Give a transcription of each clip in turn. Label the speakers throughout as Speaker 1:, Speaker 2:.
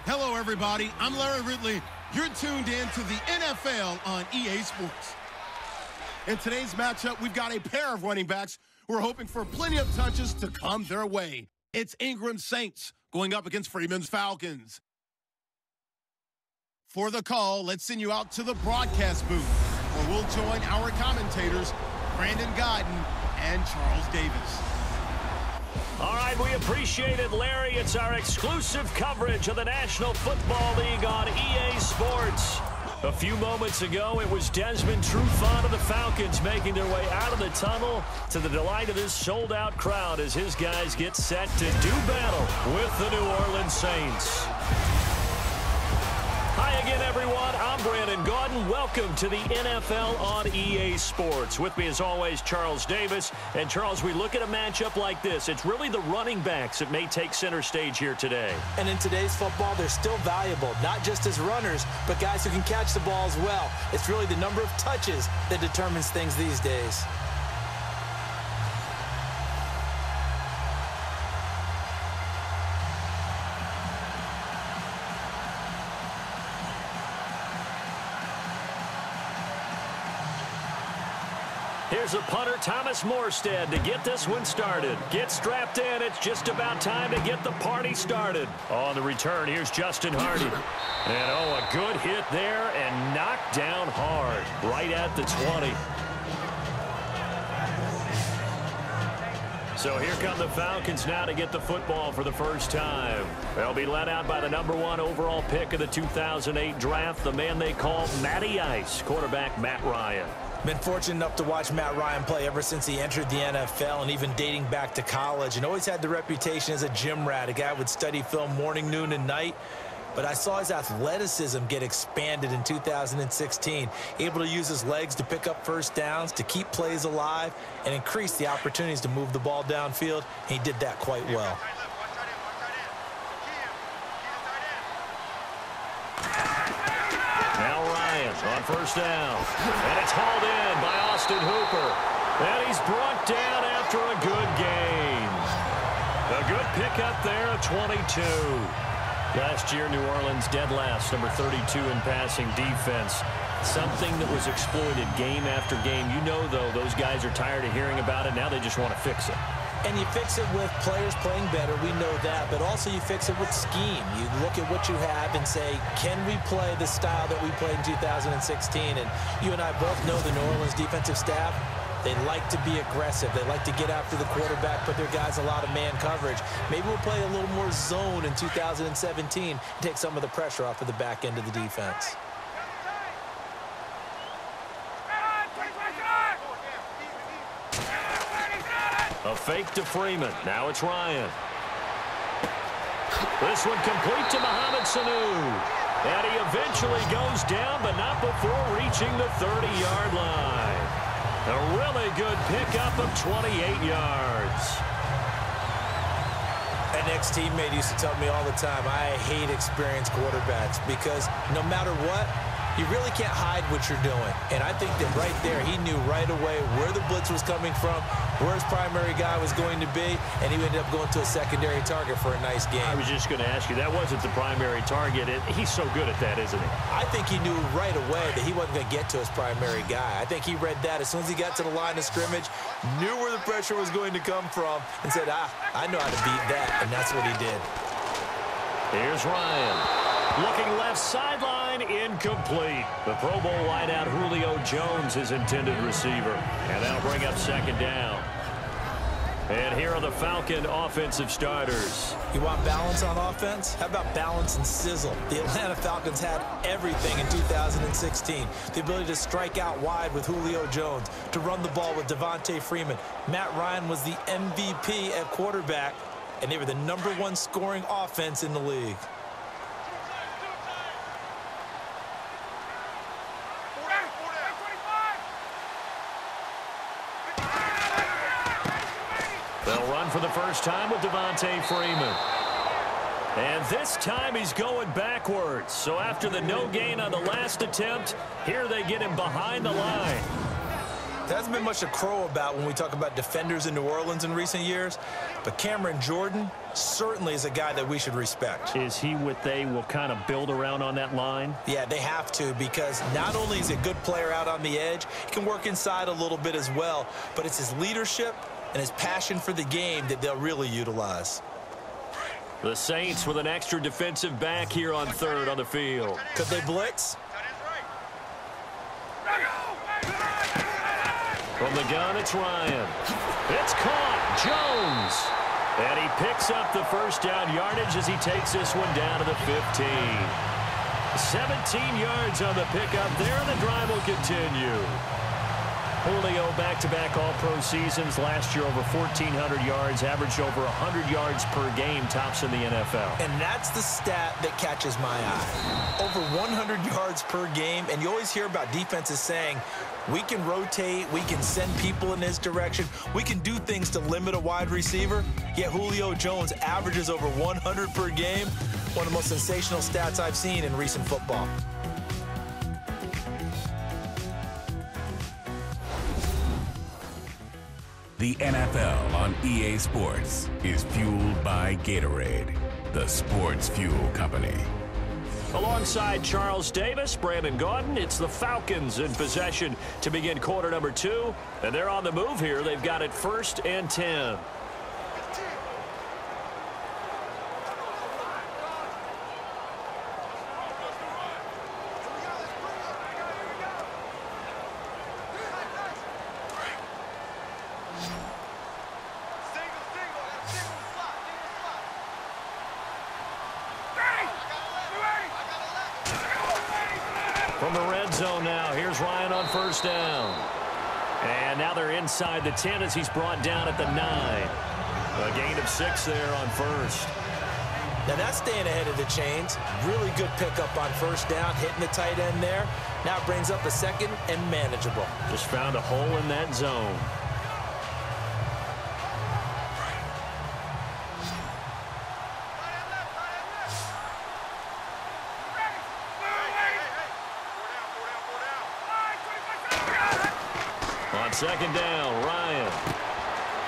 Speaker 1: Hello, everybody. I'm Larry Ridley. You're tuned in to the NFL on EA Sports. In today's matchup, we've got a pair of running backs who are hoping for plenty of touches to come their way. It's England Saints going up against Freeman's Falcons. For the call, let's send you out to the broadcast booth, where we'll join our commentators, Brandon Godden and Charles Davis.
Speaker 2: All right, we appreciate it, Larry. It's our exclusive coverage of the National Football League on EA Sports. A few moments ago, it was Desmond Trufant of the Falcons making their way out of the tunnel to the delight of this sold-out crowd as his guys get set to do battle with the New Orleans Saints. Hi again, everyone. I'm Brandon Godden. Welcome to the NFL on EA Sports. With me, as always, Charles Davis. And, Charles, we look at a matchup like this. It's really the running backs that may take center stage here today.
Speaker 3: And in today's football, they're still valuable, not just as runners, but guys who can catch the ball as well. It's really the number of touches that determines things these days.
Speaker 2: Here's a punter, Thomas Morstead, to get this one started. Get strapped in. It's just about time to get the party started. On the return, here's Justin Hardy. And, oh, a good hit there and knocked down hard right at the 20. So here come the Falcons now to get the football for the first time. They'll be led out by the #1 overall pick of the 2008 draft, the man they call Matty Ice, quarterback Matt Ryan.
Speaker 3: Been fortunate enough to watch Matt Ryan play ever since he entered the NFL and even dating back to college, and always had the reputation as a gym rat, a guy who would study film morning, noon, and night. But I saw his athleticism get expanded in 2016, able to use his legs to pick up first downs, to keep plays alive, and increase the opportunities to move the ball downfield. He did that quite well.
Speaker 2: Now Ryan on first down. And it's hauled in by Austin Hooper. And he's brought down after a good gain. A good pickup there at 22. Last year, New Orleans dead last, number 32 in passing defense. Something that was exploited game after game. You know, though, those guys are tired of hearing about it. Now they just want to fix it.
Speaker 3: And you fix it with players playing better, we know that, but also you fix it with scheme. You look at what you have and say, can we play the style that we played in 2016? And you and I both know the New Orleans defensive staff, they like to be aggressive. They like to get after the quarterback, put their guys a lot of man coverage. Maybe we'll play a little more zone in 2017 and take some of the pressure off of the back end of the defense.
Speaker 2: A fake to Freeman. Now it's Ryan. This one complete to Mohamed Sanu. And he eventually goes down, but not before reaching the 30-yard line. A really good pickup of 28 yards.
Speaker 3: An ex-teammate used to tell me all the time, I hate experienced quarterbacks because no matter what, you really can't hide what you're doing. And I think that right there, he knew right away where the blitz was coming from, where his primary guy was going to be, and he ended up going to a secondary target for a nice game.
Speaker 2: I was just going to ask you, that wasn't the primary target. He's so good at that, isn't he?
Speaker 3: I think he knew right away that he wasn't going to get to his primary guy. I think he read that as soon as he got to the line of scrimmage, knew where the pressure was going to come from, and said, I know how to beat that, and that's what he did.
Speaker 2: Here's Ryan. Looking left sideline, incomplete. The Pro Bowl wideout Julio Jones, his intended receiver. And that'll bring up second down. And here are the Falcon offensive starters.
Speaker 3: You want balance on offense? How about balance and sizzle? The Atlanta Falcons had everything in 2016. The ability to strike out wide with Julio Jones, to run the ball with Devontae Freeman. Matt Ryan was the MVP at quarterback, and they were the #1 scoring offense in the league.
Speaker 2: They'll run for the first time with Devontae Freeman. And this time he's going backwards. So after the no gain on the last attempt, here they get him behind the line.
Speaker 3: There hasn't been much to crow about when we talk about defenders in New Orleans in recent years, but Cameron Jordan certainly is a guy that we should respect.
Speaker 2: Is he what they will kind of build around on that line?
Speaker 3: Yeah, they have to, because not only is he a good player out on the edge, he can work inside a little bit as well, but it's his leadership and his passion for the game that they'll really utilize.
Speaker 2: The Saints with an extra defensive back here on third on the field.
Speaker 3: Could they blitz?
Speaker 2: From the gun, it's Ryan. It's caught. Jones. And he picks up the first down yardage as he takes this one down to the 15. 17 yards on the pickup there, and the drive will continue. Julio back-to-back all-pro seasons. Last year over 1,400 yards, averaged over 100 yards per game, tops in the NFL.
Speaker 3: And that's the stat that catches my eye. Over 100 yards per game, and you always hear about defenses saying, we can rotate, we can send people in this direction, we can do things to limit a wide receiver, yet Julio Jones averages over 100 per game. One of the most sensational stats I've seen in recent football.
Speaker 4: The NFL on EA Sports is fueled by Gatorade, the sports fuel company.
Speaker 2: Alongside Charles Davis, Brandon Gaudin, it's the Falcons in possession to begin quarter number 2. And they're on the move here. They've got it 1st and 10. From the red zone now, here's Ryan on 1st down. And now they're inside the 10 as he's brought down at the 9. A gain of 6 there on 1st.
Speaker 3: Now that's staying ahead of the chains. Really good pickup on 1st down, hitting the tight end there. Now it brings up a 2nd and manageable.
Speaker 2: Just found a hole in that zone. On 2nd down, Ryan.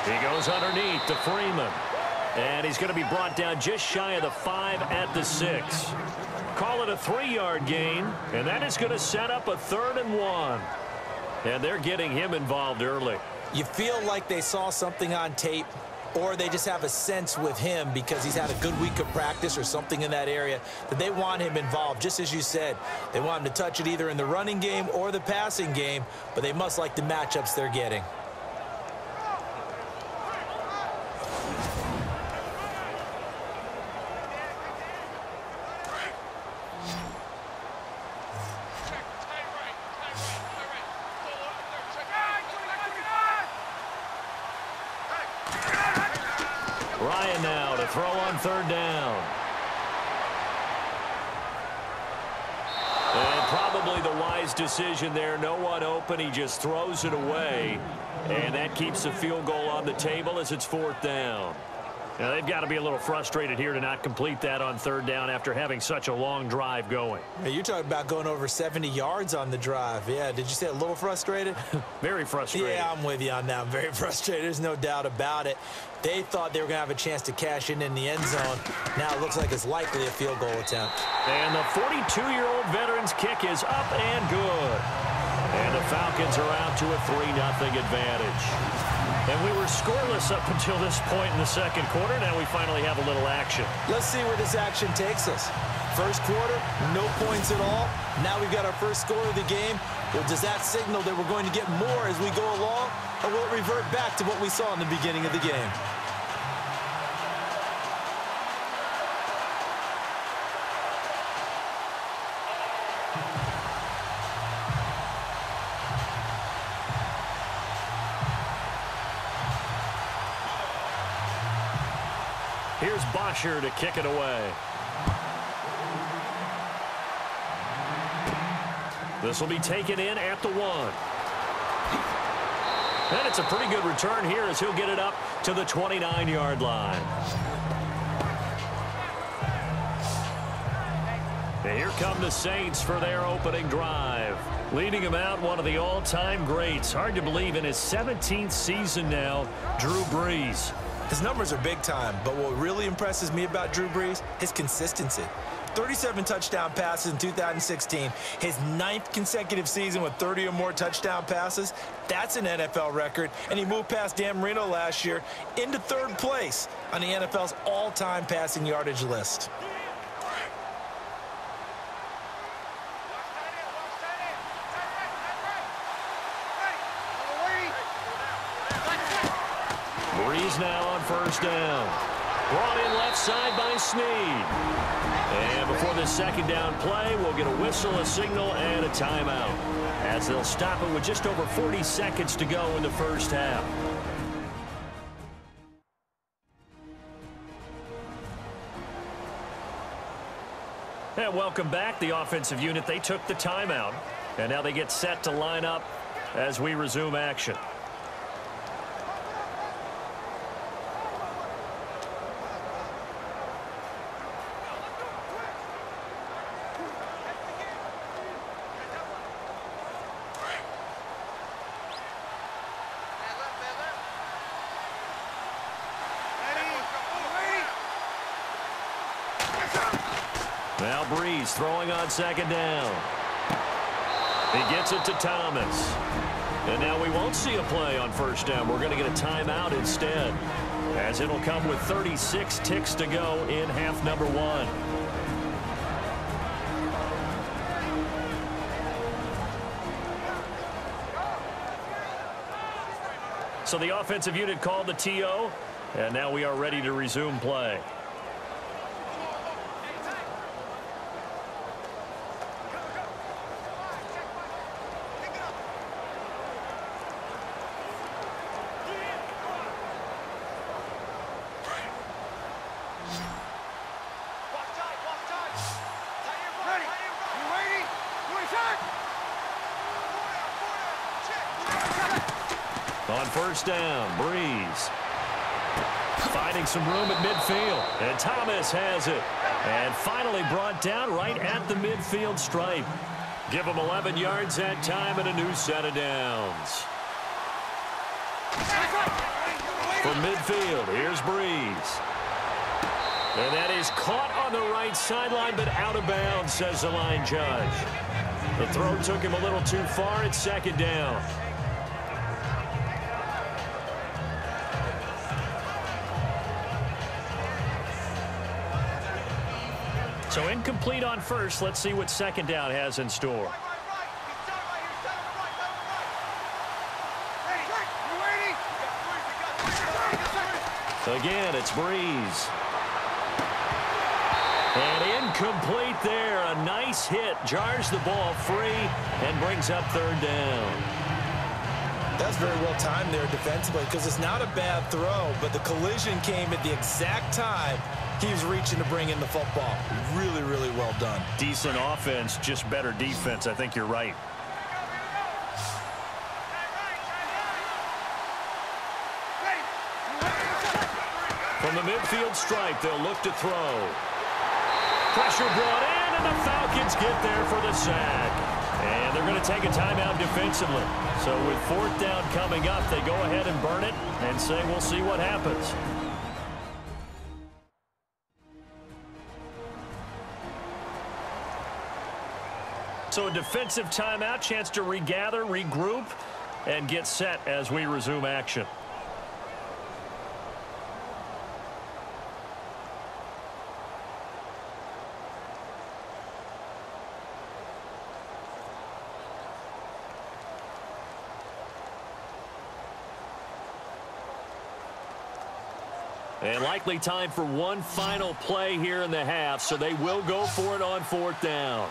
Speaker 2: He goes underneath to Freeman. And he's going to be brought down just shy of the 5 at the 6. Call it a 3-yard gain, and that is going to set up a 3rd and 1. And they're getting him involved early.
Speaker 3: You feel like they saw something on tape, or they just have a sense with him because he's had a good week of practice or something in that area that they want him involved. Just as you said, they want him to touch it either in the running game or the passing game, but they must like the matchups they're getting.
Speaker 2: Ryan now to throw on 3rd down. And probably the wise decision there. No one open. He just throws it away. And that keeps the field goal on the table as it's 4th down. Now, they've got to be a little frustrated here to not complete that on 3rd down after having such a long drive going.
Speaker 3: Hey, you're talking about going over 70 yards on the drive. Yeah, did you say a little frustrated?
Speaker 2: Very frustrated.
Speaker 3: Yeah, I'm with you on that. I'm very frustrated. There's no doubt about it. They thought they were going to have a chance to cash in the end zone. Now it looks like it's likely a field goal attempt.
Speaker 2: And the 42-year-old veteran's kick is up and good. And the Falcons are out to a 3-0 advantage. And we were scoreless up until this point in the 2nd quarter. Now we finally have a little action.
Speaker 3: Let's see where this action takes us. 1st quarter, no points at all. Now we've got our first score of the game. Well, does that signal that we're going to get more as we go along? Or will it revert back to what we saw in the beginning of the game?
Speaker 2: Here's Bosher to kick it away. This will be taken in at the 1. And it's a pretty good return here as he'll get it up to the 29-yard line. Here come the Saints for their opening drive. Leading him out, one of the all-time greats. Hard to believe in his 17th season now, Drew Brees.
Speaker 3: His numbers are big time, but what really impresses me about Drew Brees, his consistency. 37 touchdown passes in 2016, his 9th consecutive season with 30 or more touchdown passes. That's an NFL record, and he moved past Dan Marino last year into 3rd place on the NFL's all-time passing yardage list.
Speaker 2: Brees now on 1st down. Brought in left side by Snead. And before the 2nd down play, we'll get a whistle, a signal, and a timeout, as they'll stop it with just over 40 seconds to go in the 1st half. And welcome back. The offensive unit, they took the timeout, and now they get set to line up as we resume action. Now Brees throwing on 2nd down. He gets it to Thomas. And now we won't see a play on 1st down. We're going to get a timeout instead, as it'll come with 36 ticks to go in half number 1. So the offensive unit called the TO, and now we are ready to resume play. On 1st down, Brees finding some room at midfield, and Thomas has it, and finally brought down right at the midfield stripe. Give him 11 yards that time and a new set of downs. From midfield, here's Brees. And that is caught on the right sideline, but out of bounds, says the line judge. The throw took him a little too far. It's 2nd down. So incomplete on 1st. Let's see what 2nd down has in store. Again, it's Brees. And incomplete there. A nice hit. Jars the ball free and brings up 3rd down.
Speaker 3: That's very well timed there defensively, because it's not a bad throw, but the collision came at the exact time he was reaching to bring in the football. Really, really well done.
Speaker 2: Decent offense, just better defense. I think you're right. From the midfield stripe, they'll look to throw. Pressure brought in, and the Falcons get there for the sack. And they're going to take a timeout defensively. So with 4th down coming up, they go ahead and burn it and say we'll see what happens. So a defensive timeout, chance to regather, regroup, and get set as we resume action. And likely time for one final play here in the half, so they will go for it on 4th down.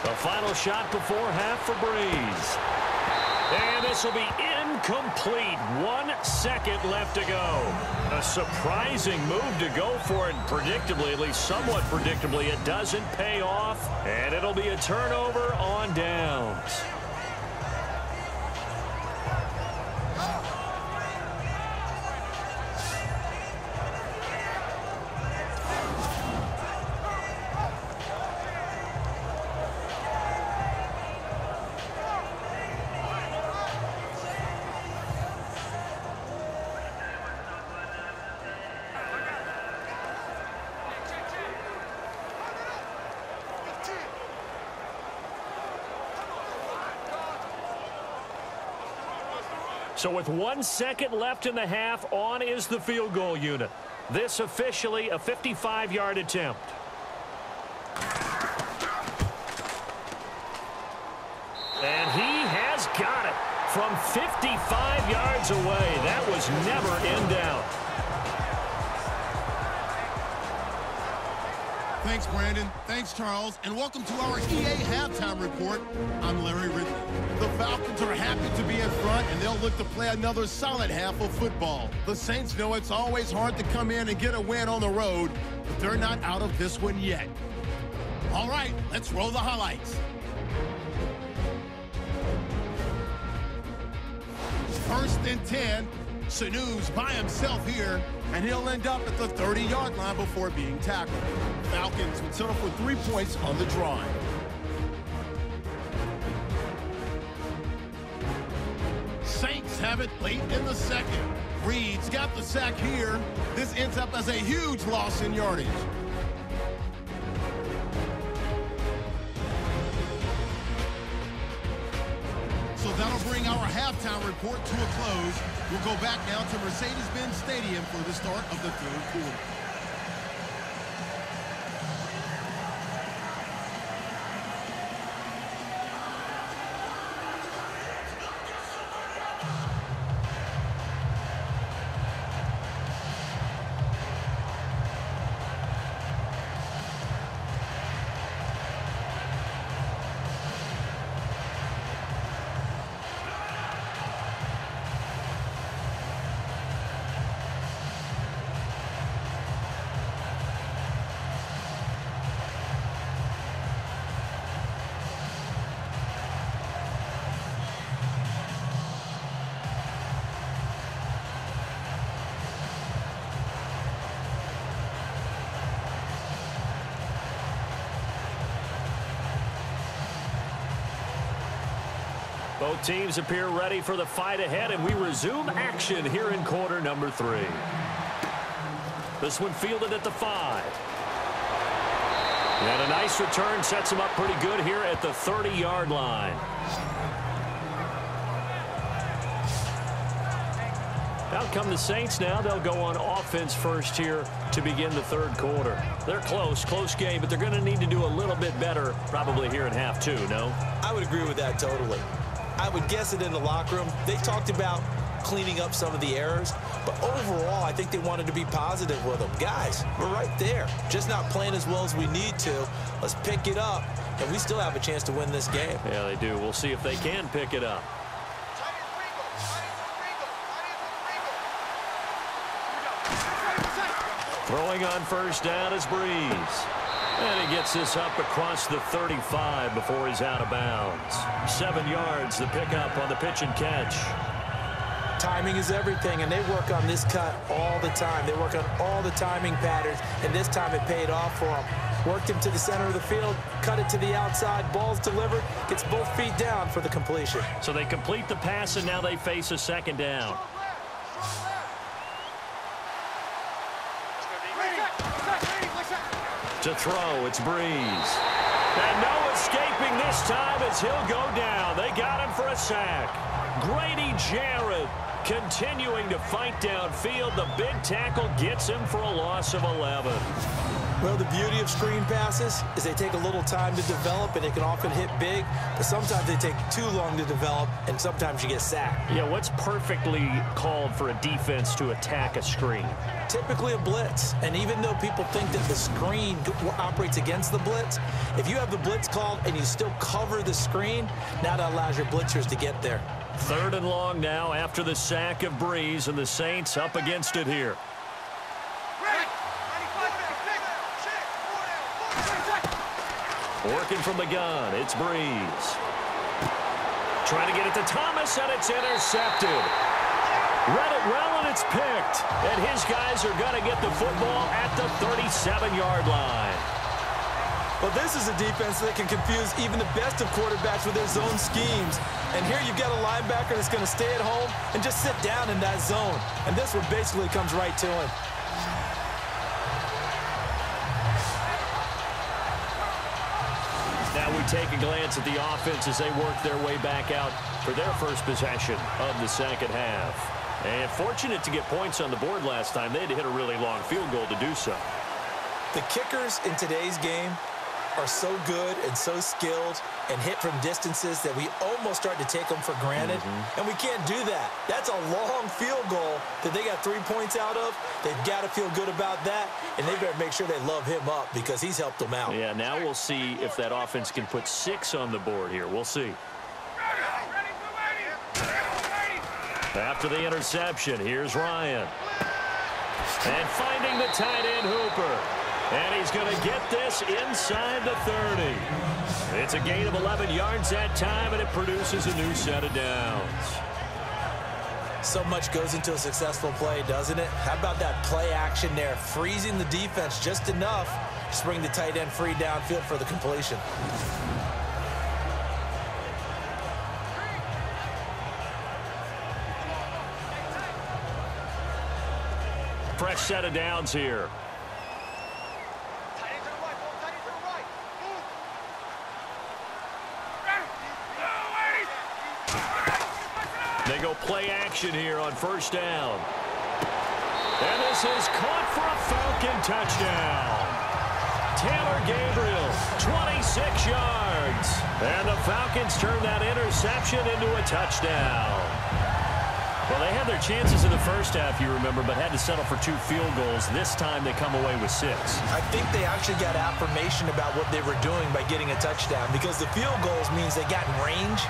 Speaker 2: The final shot before half for Brees. And this will be incomplete. 1 second left to go. A surprising move to go for it. Predictably, at least somewhat predictably, it doesn't pay off. And it'll be a turnover on downs. So with 1 second left in the half, on is the field goal unit. This officially a 55-yard attempt. And he has got it from 55 yards away. That was never in doubt.
Speaker 1: Thanks, Brandon. Thanks, Charles. And welcome to our EA Halftime Report. I'm Larry Ridley. The Falcons are happy to be in front, and they'll look to play another solid half of football. The Saints know it's always hard to come in and get a win on the road, but they're not out of this one yet. All right, let's roll the highlights. First and 10. Sanu's by himself here, and he'll end up at the 30-yard line before being tackled. Falcons would settle for 3 points on the drive. Saints have it late in the second. Reed's got the sack here. This ends up as a huge loss in yardage. So that'll bring our halftime report to a close. We'll go back now to Mercedes-Benz Stadium for the start of the third quarter.
Speaker 2: Both teams appear ready for the fight ahead, and we resume action here in quarter number 3. This one fielded at the 5. And a nice return sets him up pretty good here at the 30-yard line. Out come the Saints now. They'll go on offense first here to begin the third quarter. They're close game, but they're going to need to do a little bit better probably here in half 2, no?
Speaker 3: I would agree with that totally. I would guess it in the locker room. They talked about cleaning up some of the errors, but overall, I think they wanted to be positive with them. Guys, we're right there. Just not playing as well as we need to. Let's pick it up, and we still have a chance to win this game.
Speaker 2: Yeah, they do. We'll see if they can pick it up. Throwing on first down is Breeze. And he gets this up across the 35 before he's out of bounds. 7 yards, the pickup on the pitch and catch.
Speaker 3: Timing is everything, and they work on this cut all the time. They work on all the timing patterns, and this time it paid off for them. Worked him to the center of the field, cut it to the outside, ball's delivered, gets both feet down for the completion.
Speaker 2: So they complete the pass, and now they face a second down. To throw, it's Breeze. And no escaping this time as he'll go down. They got him for a sack. Grady Jarrett continuing to fight downfield. The big tackle gets him for a loss of 11.
Speaker 3: Well, the beauty of screen passes is they take a little time to develop, and they can often hit big, but sometimes they take too long to develop, and sometimes you get sacked.
Speaker 2: Yeah, what's perfectly called for a defense to attack a screen?
Speaker 3: Typically a blitz, and even though people think that the screen operates against the blitz, if you have the blitz called and you still cover the screen, now that allows your blitzers to get there.
Speaker 2: 3rd and long now after the sack of Breeze, and the Saints up against it here. Working from the gun, it's Breeze. Trying to get it to Thomas, and it's intercepted. Read it well, and it's picked. And his guys are going to get the football at the 37-yard line.
Speaker 3: Well, this is a defense that can confuse even the best of quarterbacks with their zone schemes. And here you've got a linebacker that's going to stay at home and just sit down in that zone. And this one basically comes right to him.
Speaker 2: Now we take a glance at the offense as they work their way back out for their first possession of the second half. And fortunate to get points on the board last time. They had to hit a really long field goal to do so.
Speaker 3: The kickers in today's game are so good and so skilled and hit from distances that we almost start to take them for granted. And we can't do that. That's a long field goal that they got 3 points out of. They've got to feel good about that, and they better make sure they love him up because he's helped them out.
Speaker 2: Yeah, now we'll see if that offense can put 6 on the board here. We'll see. After the interception, here's Ryan. And finding the tight end Hooper. And he's going to get this inside the 30. It's a gain of 11 yards that time, and it produces a new set of downs.
Speaker 3: So much goes into a successful play, doesn't it? How about that play action there? Freezing the defense just enough to bring the tight end free downfield for the completion.
Speaker 2: Fresh set of downs here. They go play action here on first down. And this is caught for a Falcon touchdown. Taylor Gabriel, 26 yards. And the Falcons turn that interception into a touchdown. Well, they had their chances in the first half, you remember, but had to settle for 2 field goals. This time they come away with 6.
Speaker 3: I think they actually got affirmation about what they were doing by getting a touchdown because the field goals means they got in range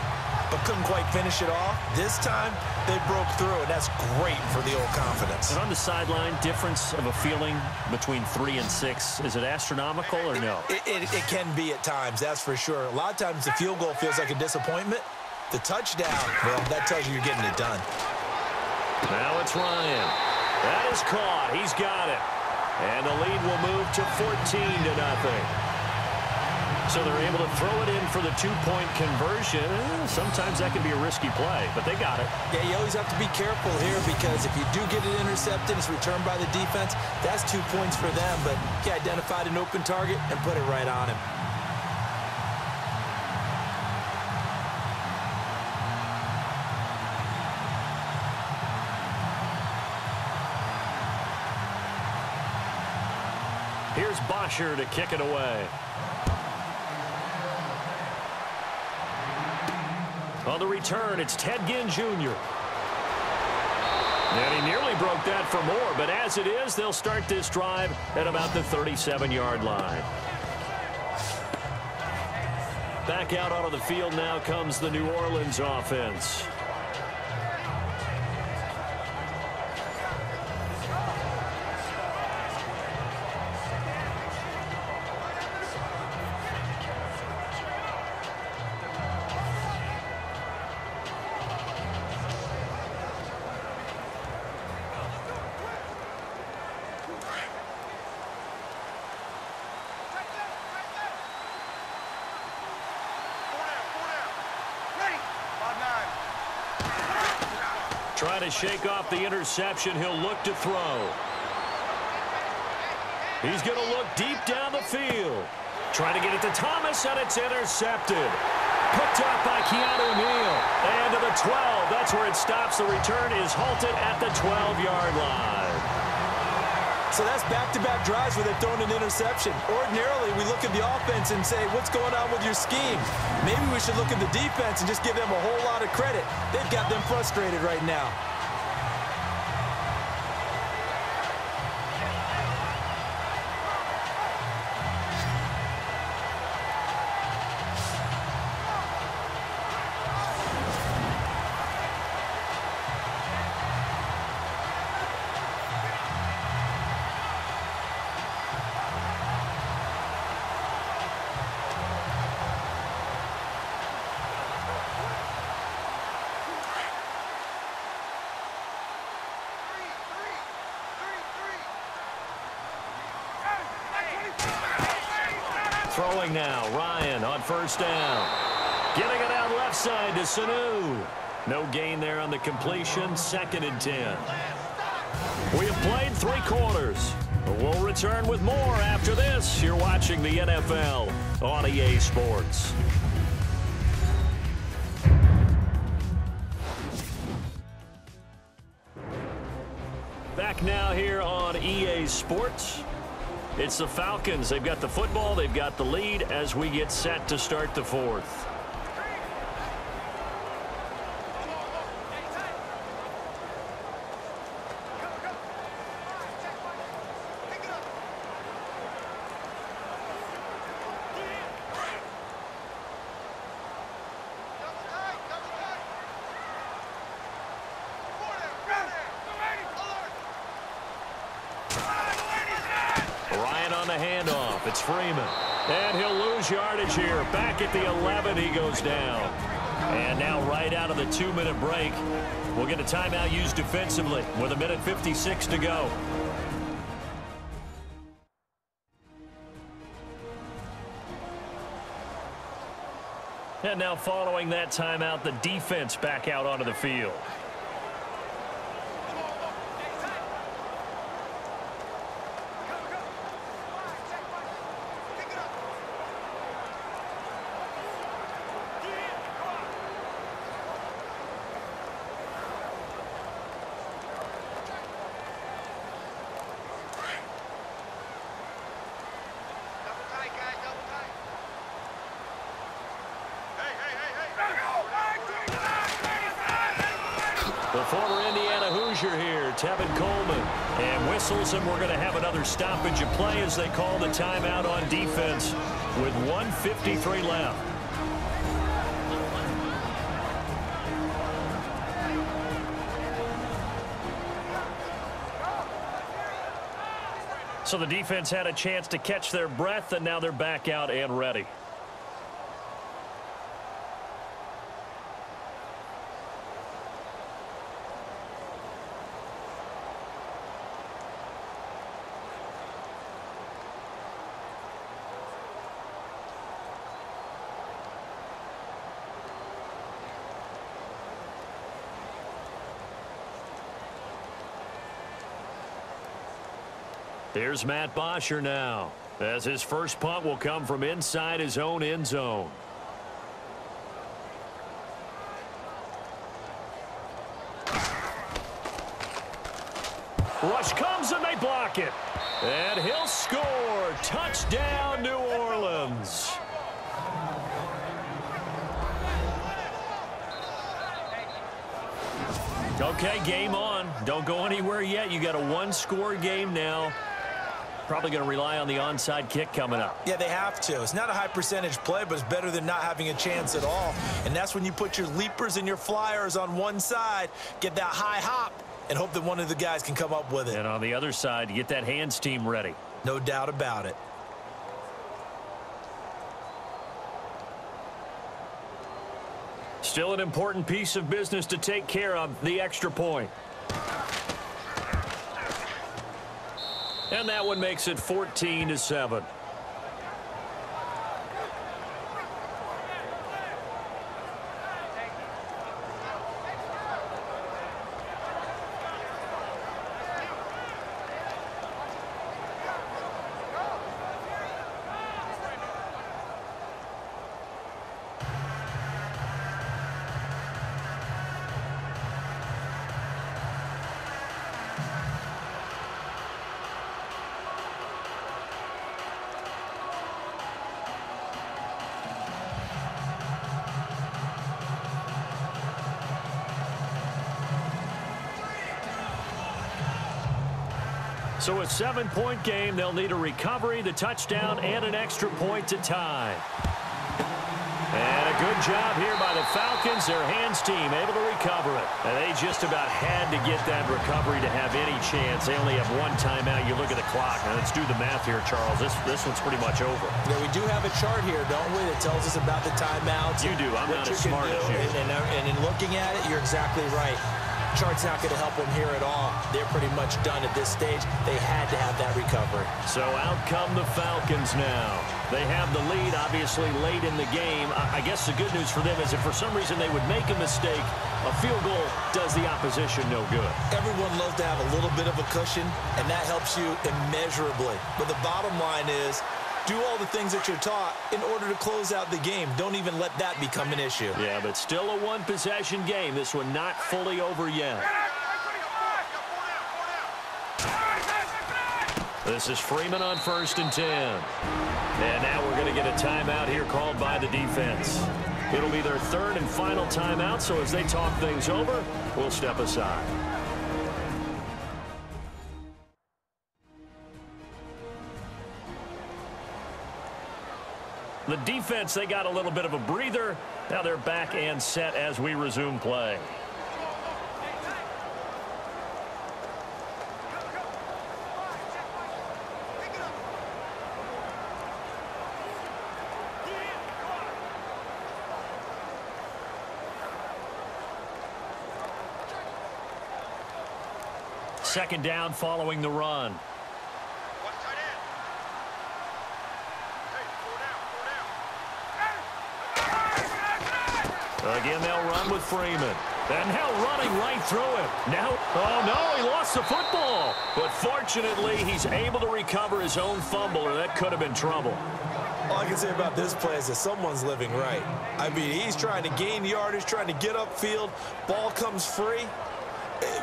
Speaker 3: but couldn't quite finish it off. This time, they broke through, and that's great for the old confidence.
Speaker 2: And on the sideline, difference of a feeling between 3 and 6, is it astronomical or no?
Speaker 3: It can be at times, that's for sure. A lot of times the field goal feels like a disappointment. The touchdown, well, that tells you you're getting it done.
Speaker 2: Now it's Ryan. That is caught. He's got it. And the lead will move to 14-0. So they're able to throw it in for the 2-point conversion. Sometimes that can be a risky play, but they got it.
Speaker 3: Yeah, you always have to be careful here because if you do get it intercepted, it's returned by the defense. That's 2 points for them, but he identified an open target and put it right on him.
Speaker 2: Here's Bosher to kick it away. On the return, it's Ted Ginn Jr. And he nearly broke that for more, but as it is, they'll start this drive at about the 37-yard line. Back out onto the field now comes the New Orleans offense. Trying to shake off the interception. He'll look to throw. He's going to look deep down the field. Trying to get it to Thomas, and it's intercepted. Picked up by Keanu Neal. And to the 12. That's where it stops. The return is halted at the 12-yard line.
Speaker 3: So that's back-to-back drives where they've thrown an interception. Ordinarily, we look at the offense and say, what's going on with your scheme? Maybe we should look at the defense and just give them a whole lot of credit. They've got them frustrated right now.
Speaker 2: Throwing now, Ryan on first down. Getting it out left side to Sanu. No gain there on the completion, 2nd and 10. We have played 3 quarters. We'll return with more after this. You're watching the NFL. on EA Sports. Back now here on EA Sports. It's the Falcons. They've got the football. They've got the lead as we get set to start the fourth. It's Freeman, and he'll lose yardage here. Back at the 11, he goes down. And now right out of the 2-minute break, we'll get a timeout used defensively with 1:56 to go. And now following that timeout, the defense back out onto the field. The former Indiana Hoosier here, Tevin Coleman, and whistles, and we're going to have another stoppage of play as they call the timeout on defense with 1:53 left. So the defense had a chance to catch their breath, and now they're back out and ready. Here's Matt Bosher now, as his first punt will come from inside his own end zone. Rush comes and they block it. And he'll score. Touchdown, New Orleans. Okay, game on. Don't go anywhere yet. You got a one-score game now. Probably going to rely on the onside kick coming up.
Speaker 3: Yeah, they have to. It's not a high percentage play, but it's better than not having a chance at all. And that's when you put your leapers and your flyers on one side, get that high hop, and hope that one of the guys can come up with it.
Speaker 2: And on the other side, you get that hands team ready.
Speaker 3: No doubt about it.
Speaker 2: Still an important piece of business to take care of, the extra point. And that one makes it 14-7. So a 7-point game, they'll need a recovery, the touchdown, and an extra point to tie. And a good job here by the Falcons, their hands team, able to recover it. And they just about had to get that recovery to have any chance. They only have one timeout. You look at the clock. Now let's do the math here, Charles. This one's pretty much over.
Speaker 3: Yeah, we do have a chart here, don't we, that tells us about the timeouts.
Speaker 2: You do. I'm not as smart as you.
Speaker 3: And in looking at it, you're exactly right. Chart's not going to help them here at all. They're pretty much done at this stage. They had to have that recovery.
Speaker 2: So out come the Falcons now. They have the lead, obviously, late in the game. I guess the good news for them is if for some reason they would make a mistake, a field goal does the opposition no good.
Speaker 3: Everyone loves to have a little bit of a cushion, and that helps you immeasurably. But the bottom line is Do all the things that you're taught in order to close out the game. Don't even let that become an issue.
Speaker 2: Yeah, but still a one-possession game. This one not fully over yet. This is Freeman on 1st and 10. And now we're going to get a timeout here called by the defense. It'll be their 3rd and final timeout, so as they talk things over, we'll step aside. The defense, they got a little bit of a breather. Now they're back and set as we resume play. Second down following the run. Again, they'll run with Freeman. And now running right through him. Now, oh no, he lost the football. But fortunately, he's able to recover his own fumble, or that could have been trouble.
Speaker 3: All I can say about this play is that someone's living right. I mean, he's trying to gain yardage, trying to get upfield. Ball comes free.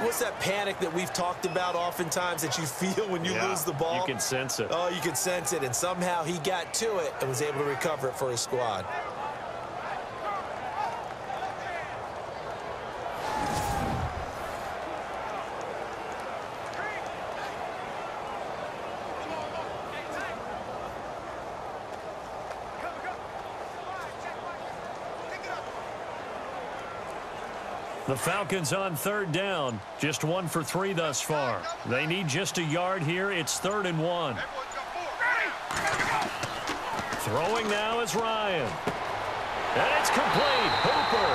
Speaker 3: What's that panic that we've talked about oftentimes that you feel when you lose the ball?
Speaker 2: You can sense it.
Speaker 3: Oh, you can sense it. And somehow he got to it and was able to recover it for his squad.
Speaker 2: The Falcons on 3rd down. Just 1 for 3 thus far. They need just a yard here. It's 3rd and 1. Throwing now is Ryan. And it's complete. Hooper.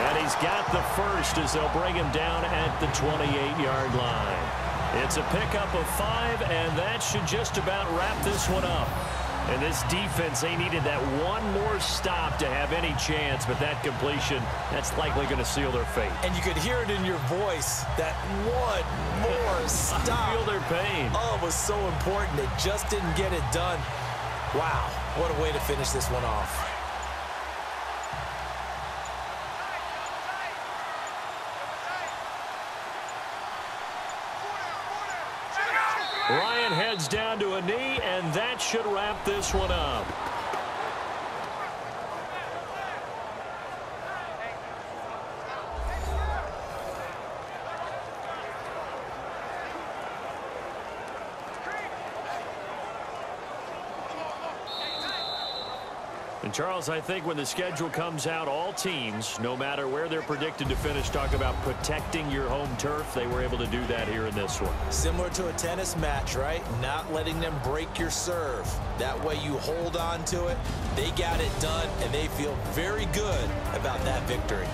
Speaker 2: And he's got the first as they'll bring him down at the 28-yard line. It's a pickup of 5, and that should just about wrap this one up. And this defense, they needed that one more stop to have any chance, but that completion, that's likely going to seal their fate.
Speaker 3: And you could hear it in your voice, that one more stop.
Speaker 2: I feel their pain.
Speaker 3: Oh, it was so important. They just didn't get it done. Wow, what a way to finish this one off.
Speaker 2: Ryan heads down to a knee, and that should wrap this one up. And Charles, I think when the schedule comes out, all teams, no matter where they're predicted to finish, talk about protecting your home turf. They were able to do that here in this one.
Speaker 3: Similar to a tennis match, right? Not letting them break your serve. That way you hold on to it. They got it done, and they feel very good about that victory.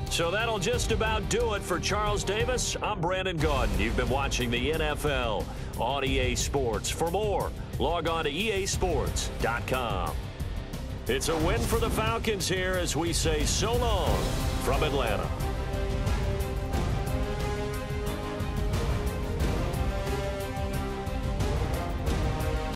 Speaker 2: So that'll just about do it for Charles Davis. I'm Brandon Gaudin. You've been watching the NFL on EA Sports. For more, log on to easports.com. It's a win for the Falcons here as we say so long from Atlanta.